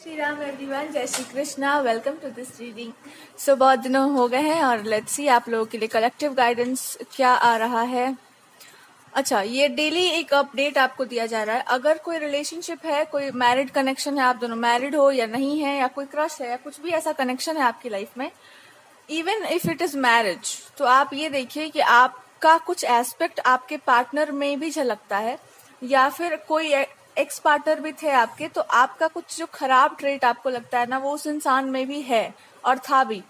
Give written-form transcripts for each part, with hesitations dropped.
Shri Ram everyone, जय Shri Krishna. Welcome to this reading. So बहुत दिनों हो गए हैं और लेट्स सी आप लोगों के लिए कलेक्टिव गाइडेंस क्या आ रहा है। अच्छा, ये डेली एक अपडेट आपको दिया जा रहा है। अगर कोई रिलेशनशिप है, कोई मैरिड कनेक्शन है, आप दोनों मैरिड हो या नहीं है, या कोई क्रश है या कुछ भी ऐसा कनेक्शन है आपकी लाइफ में, even if it is marriage, तो आप ये देखिए कि आपका कुछ एस्पेक्ट आपके पार्टनर में भी झलकता है, या फिर कोई एक्स पार्टनर भी थे आपके, तो आपका कुछ जो खराब ट्रेट आपको लगता है ना, वो उस इंसान में भी है और था भी।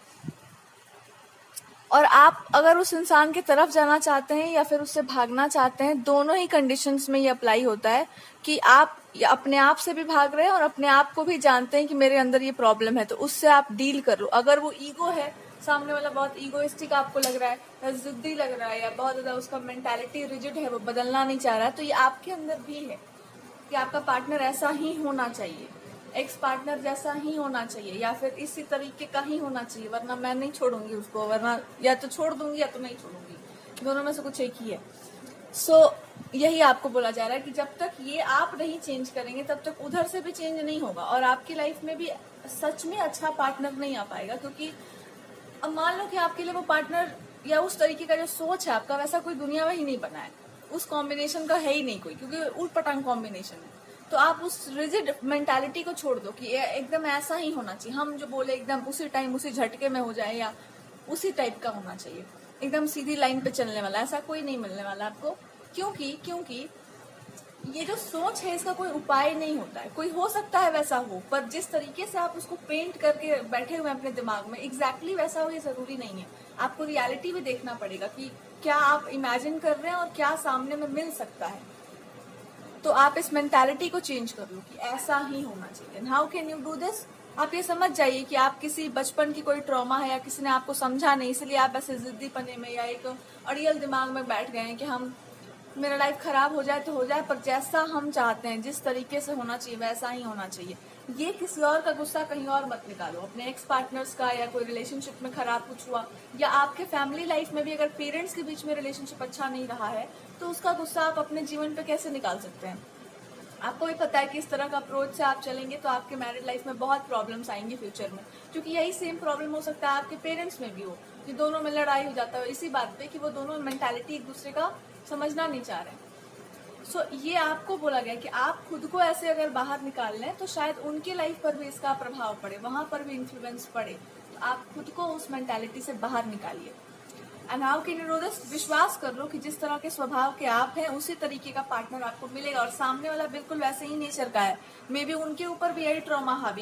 और आप अगर उस इंसान की तरफ जाना चाहते हैं या फिर उससे भागना चाहते हैं, दोनों ही कंडीशंस में ये अप्लाई होता है कि आप अपने आप से भी भाग रहे हैं और अपने आप को भी जानते हैं कि मेरे अंदर ये प्रॉब्लम है, तो उससे आप डील कर लो। अगर वो ईगो है, सामने वाला बहुत ईगोइस्टिक आपको लग रहा है या जिद्दी लग रहा है या बहुत ज्यादा उसका मेंटालिटी रिजिड है, वो बदलना नहीं चाह रहा है, तो ये आपके अंदर भी है कि आपका पार्टनर ऐसा ही होना चाहिए, एक्स पार्टनर जैसा ही होना चाहिए, या फिर इसी तरीके का ही होना चाहिए, वरना मैं नहीं छोड़ूंगी उसको, वरना या तो छोड़ दूंगी या तो नहीं छोड़ूंगी, दोनों में से कुछ एक ही है। यही आपको बोला जा रहा है कि जब तक ये आप नहीं चेंज करेंगे तब तक उधर से भी चेंज नहीं होगा और आपकी लाइफ में भी सच में अच्छा पार्टनर नहीं आ पाएगा। क्योंकि अब मान लो कि आपके लिए वो पार्टनर या उस तरीके का जो सोच है आपका, वैसा कोई दुनिया में ही नहीं बना है, उस कॉम्बिनेशन का है ही नहीं कोई, क्योंकि उल्ट पटांग कॉम्बिनेशन है। तो आप उस रिजिड मेंटालिटी को छोड़ दो कि एकदम ऐसा ही होना चाहिए, हम जो बोले एकदम उसी टाइम उसी झटके में हो जाए, या उसी टाइप का होना चाहिए, एकदम सीधी लाइन पे चलने वाला, ऐसा कोई नहीं मिलने वाला आपको। क्योंकि ये जो सोच है इसका कोई उपाय नहीं होता है। कोई हो सकता है वैसा हो, पर जिस तरीके से आप उसको पेंट करके बैठे हुए हैं अपने दिमाग में, एग्जैक्टली वैसा हो ये जरूरी नहीं है। आपको रियलिटी भी देखना पड़ेगा कि क्या आप इमेजिन कर रहे हैं और क्या सामने में मिल सकता है। तो आप इस मेंटालिटी को चेंज कर लो कि ऐसा ही होना चाहिए। How can you do this? आप ये समझ जाइए कि आप किसी बचपन की कोई ट्रॉमा है या किसी ने आपको समझा नहीं, इसलिए आप ऐसे जिद्दी पने में या एक अड़ियल दिमाग में बैठ गए हैं कि हम मेरा लाइफ खराब हो जाए तो हो जाए, पर जैसा हम चाहते हैं, जिस तरीके से होना चाहिए वैसा ही होना चाहिए। ये किसी और का गुस्सा कहीं और मत निकालो, अपने एक्स पार्टनर्स का, या कोई रिलेशनशिप में खराब कुछ हुआ, या आपके फैमिली लाइफ में भी अगर पेरेंट्स के बीच में रिलेशनशिप अच्छा नहीं रहा है, तो उसका गुस्सा आप अपने जीवन पे कैसे निकाल सकते हैं? आपको भी पता है कि इस तरह का अप्रोच से आप चलेंगे तो आपके मैरिड लाइफ में बहुत प्रॉब्लम्स आएंगी फ्यूचर में, क्योंकि यही सेम प्रॉब्लम हो सकता है आपके पेरेंट्स में भी हो, कि दोनों में लड़ाई हो जाता है इसी बात पे कि वो दोनों मेंटालिटी एक दूसरे का समझना नहीं चाह रहे हैं। ये आपको बोला गया कि आप खुद को ऐसे अगर बाहर निकाल लें तो शायद उनकी लाइफ पर भी इसका प्रभाव पड़े, वहां पर भी इन्फ्लुएंस पड़े। तो आप खुद को उस मेंटालिटी से बाहर निकालिए। And how can you do this? विश्वास कर लो कि जिस तरह के स्वभाव के आप हैं उसी तरीके का पार्टनर आपको मिलेगा, और सामने वाला बिल्कुल वैसे ही नेचर का है, मे बी उनके ऊपर भी यही ट्रॉमा हावी